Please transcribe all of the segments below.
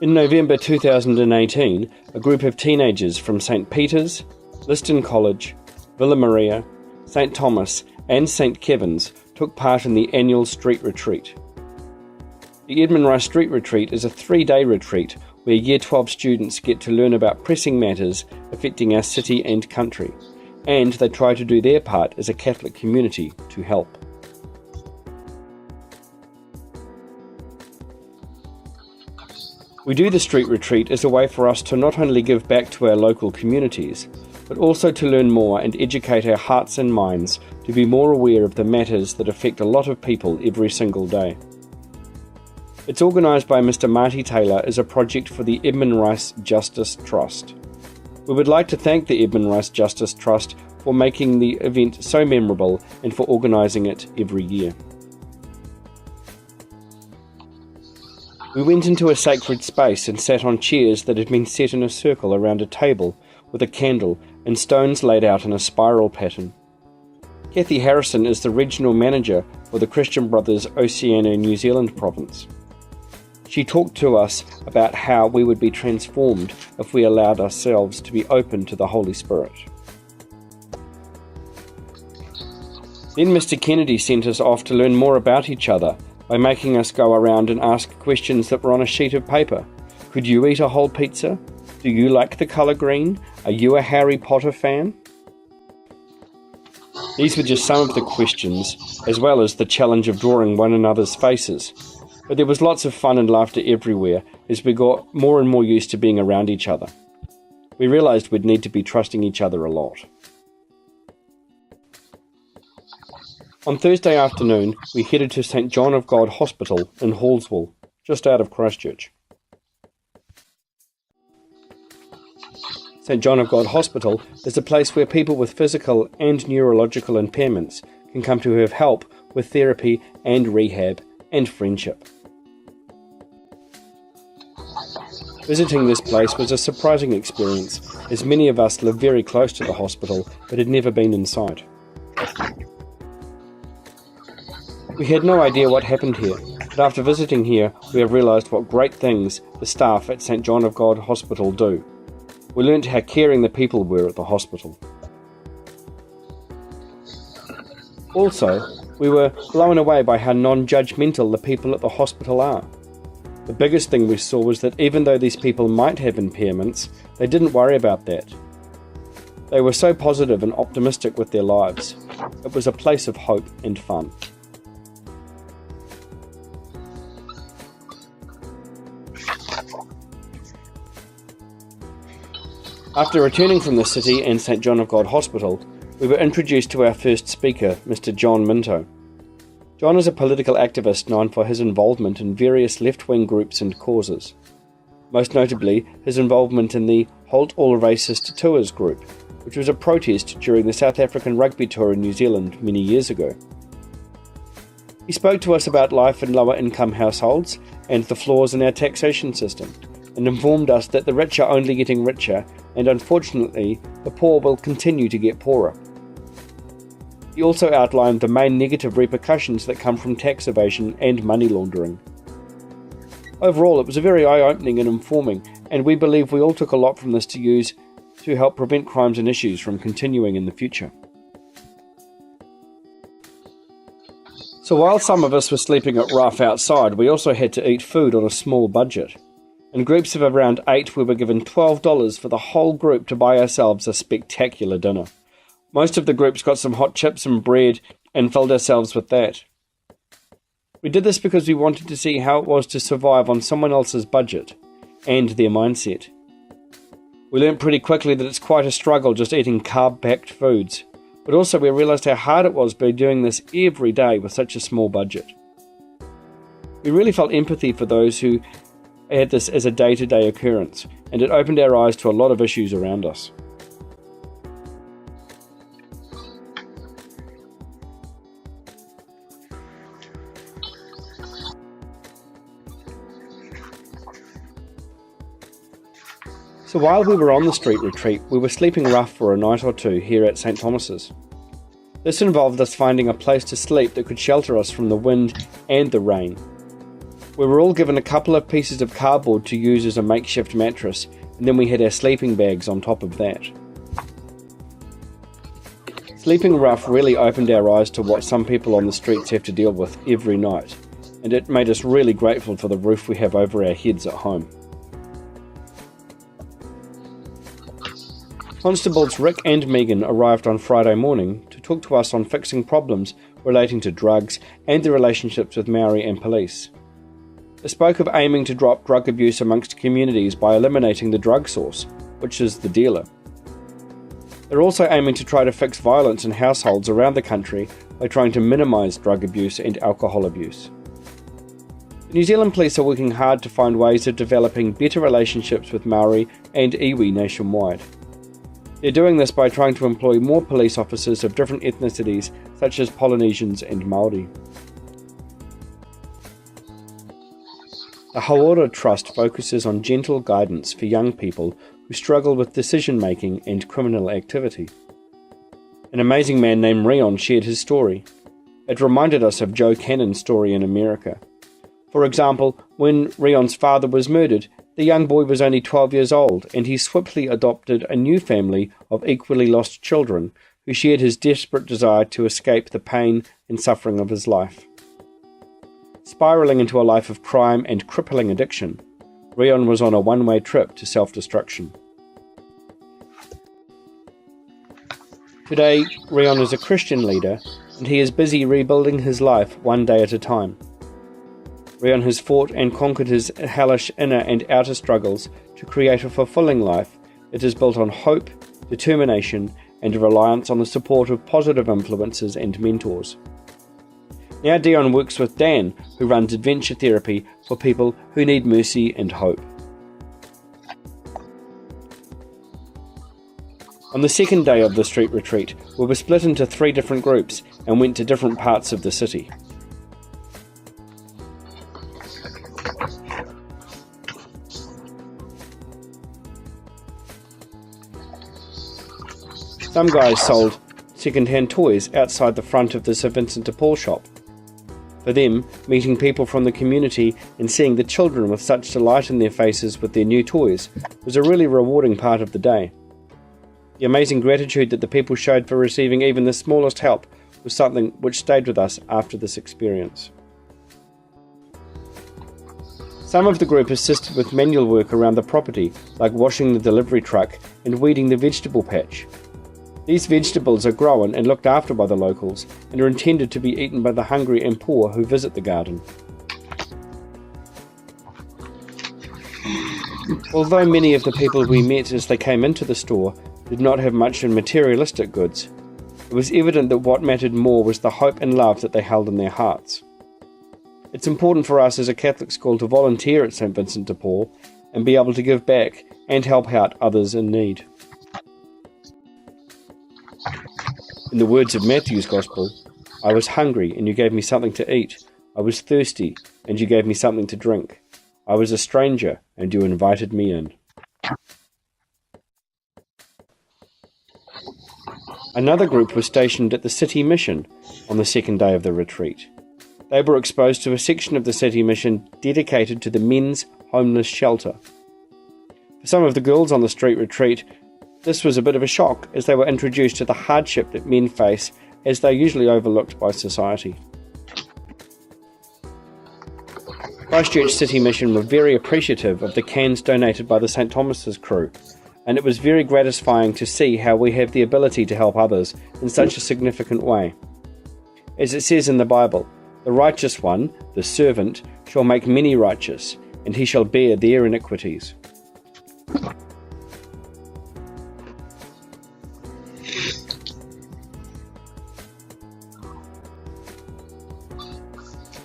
In November 2018, a group of teenagers from St. Peter's, Liston College, Villa Maria, St. Thomas and St. Kevin's took part in the annual street retreat. The Edmund Rice Street Retreat is a 3-day retreat where Year 12 students get to learn about pressing matters affecting our city and country, and they try to do their part as a Catholic community to help. We do the street retreat as a way for us to not only give back to our local communities, but also to learn more and educate our hearts and minds to be more aware of the matters that affect a lot of people every single day. It's organised by Mr. Marty Taylor as a project for the Edmund Rice Justice Trust. We would like to thank the Edmund Rice Justice Trust for making the event so memorable and for organising it every year. We went into a sacred space and sat on chairs that had been set in a circle around a table with a candle and stones laid out in a spiral pattern. Kathy Harrison is the regional manager for the Christian Brothers Oceania New Zealand province. She talked to us about how we would be transformed if we allowed ourselves to be open to the Holy Spirit. Then Mr. Kennedy sent us off to learn more about each other by making us go around and ask questions that were on a sheet of paper. Could you eat a whole pizza? Do you like the colour green? Are you a Harry Potter fan? These were just some of the questions, as well as the challenge of drawing one another's faces. But there was lots of fun and laughter everywhere as we got more and more used to being around each other. We realised we'd need to be trusting each other a lot. On Thursday afternoon, we headed to St. John of God Hospital in Hallswell, just out of Christchurch. St. John of God Hospital is a place where people with physical and neurological impairments can come to have help with therapy and rehab and friendship. Visiting this place was a surprising experience, as many of us live very close to the hospital but had never been inside. We had no idea what happened here, but after visiting here, we have realised what great things the staff at St. John of God Hospital do. We learnt how caring the people were at the hospital. Also, we were blown away by how non-judgmental the people at the hospital are. The biggest thing we saw was that even though these people might have impairments, they didn't worry about that. They were so positive and optimistic with their lives. It was a place of hope and fun. After returning from the city and St. John of God Hospital, we were introduced to our first speaker, Mr. John Minto. John is a political activist known for his involvement in various left-wing groups and causes. Most notably, his involvement in the Halt All Racist Tours group, which was a protest during the South African rugby tour in New Zealand many years ago. He spoke to us about life in lower-income households and the flaws in our taxation system, and informed us that the rich are only getting richer, and unfortunately, the poor will continue to get poorer. He also outlined the main negative repercussions that come from tax evasion and money laundering. Overall, it was a very eye-opening and informing, and we believe we all took a lot from this to use to help prevent crimes and issues from continuing in the future. So while some of us were sleeping at rough outside, we also had to eat food on a small budget. In groups of around 8, we were given $12 for the whole group to buy ourselves a spectacular dinner. Most of the groups got some hot chips and bread and filled ourselves with that. We did this because we wanted to see how it was to survive on someone else's budget and their mindset. We learnt pretty quickly that it's quite a struggle just eating carb-packed foods, but also we realised how hard it was by doing this every day with such a small budget. We really felt empathy for those who had this as a day-to-day occurrence, and it opened our eyes to a lot of issues around us. So while we were on the street retreat, we were sleeping rough for a night or two here at St. Thomas's. This involved us finding a place to sleep that could shelter us from the wind and the rain. We were all given a couple of pieces of cardboard to use as a makeshift mattress, and then we had our sleeping bags on top of that. Sleeping rough really opened our eyes to what some people on the streets have to deal with every night, and it made us really grateful for the roof we have over our heads at home. Constables Rick and Megan arrived on Friday morning to talk to us on fixing problems relating to drugs and the relationships with Maori and police. They spoke of aiming to drop drug abuse amongst communities by eliminating the drug source, which is the dealer. They're also aiming to try to fix violence in households around the country by trying to minimise drug abuse and alcohol abuse. The New Zealand Police are working hard to find ways of developing better relationships with Maori and iwi nationwide. They're doing this by trying to employ more police officers of different ethnicities such as Polynesians and Māori. The Hauora Trust focuses on gentle guidance for young people who struggle with decision-making and criminal activity. An amazing man named Rion shared his story. It reminded us of Joe Cannon's story in America. For example, when Rion's father was murdered, the young boy was only 12 years old, and he swiftly adopted a new family of equally lost children who shared his desperate desire to escape the pain and suffering of his life. Spiraling into a life of crime and crippling addiction, Rion was on a one-way trip to self-destruction. Today, Rion is a Christian leader, and he is busy rebuilding his life one day at a time. Rion has fought and conquered his hellish inner and outer struggles to create a fulfilling life that is built on hope, determination, and a reliance on the support of positive influences and mentors. Now Dion works with Dan, who runs adventure therapy for people who need mercy and hope. On the second day of the street retreat, we were split into 3 different groups and went to different parts of the city. Some guys sold second-hand toys outside the front of the Sir Vincent de Paul shop. For them, meeting people from the community and seeing the children with such delight in their faces with their new toys was a really rewarding part of the day. The amazing gratitude that the people showed for receiving even the smallest help was something which stayed with us after this experience. Some of the group assisted with manual work around the property, like washing the delivery truck and weeding the vegetable patch. These vegetables are grown and looked after by the locals and are intended to be eaten by the hungry and poor who visit the garden. Although many of the people we met as they came into the store did not have much in materialistic goods, it was evident that what mattered more was the hope and love that they held in their hearts. It's important for us as a Catholic school to volunteer at St. Vincent de Paul and be able to give back and help out others in need. In the words of Matthew's Gospel, I was hungry and you gave me something to eat. I was thirsty and you gave me something to drink. I was a stranger and you invited me in. Another group was stationed at the City Mission on the second day of the retreat. They were exposed to a section of the City Mission dedicated to the men's homeless shelter. For some of the girls on the street retreat, this was a bit of a shock as they were introduced to the hardship that men face as they're usually overlooked by society. Christchurch City Mission were very appreciative of the cans donated by the St. Thomas's crew, and it was very gratifying to see how we have the ability to help others in such a significant way. As it says in the Bible, the righteous one, the servant, shall make many righteous, and he shall bear their iniquities.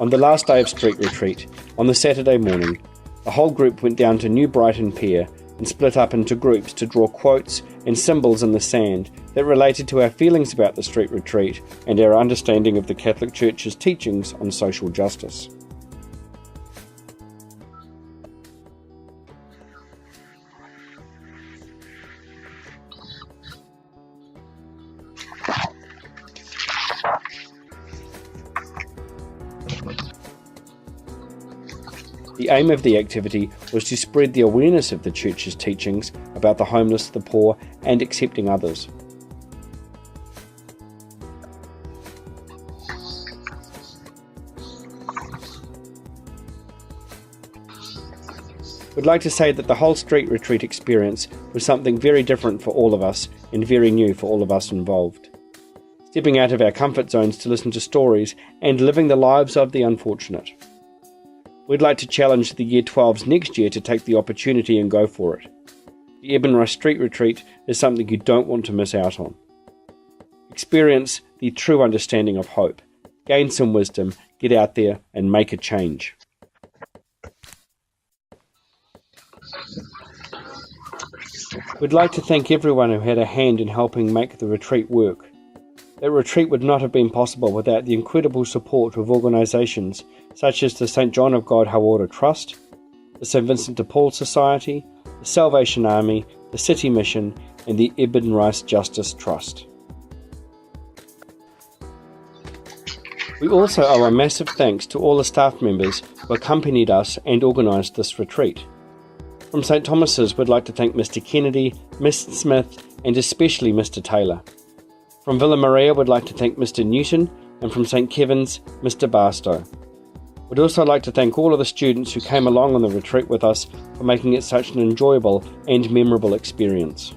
On the last day of street retreat, on the Saturday morning, the whole group went down to New Brighton Pier and split up into groups to draw quotes and symbols in the sand that related to our feelings about the street retreat and our understanding of the Catholic Church's teachings on social justice. The aim of the activity was to spread the awareness of the Church's teachings about the homeless, the poor, and accepting others. We'd like to say that the whole street retreat experience was something very different for all of us and very new for all of us involved. Stepping out of our comfort zones to listen to stories and living the lives of the unfortunate. We'd like to challenge the Year 12s next year to take the opportunity and go for it. The Edmund Street Retreat is something you don't want to miss out on. Experience the true understanding of hope, gain some wisdom, get out there and make a change. We'd like to thank everyone who had a hand in helping make the retreat work. That retreat would not have been possible without the incredible support of organisations such as the St John of God Hawara Trust, the St Vincent de Paul Society, the Salvation Army, the City Mission and the Ibn Rice Justice Trust. We also owe a massive thanks to all the staff members who accompanied us and organised this retreat. From St Thomas's, we'd like to thank Mr Kennedy, Mr Smith and especially Mr Taylor. From Villa Maria, we'd like to thank Mr Newton, and from St Kevin's, Mr Barstow. We'd also like to thank all of the students who came along on the retreat with us for making it such an enjoyable and memorable experience.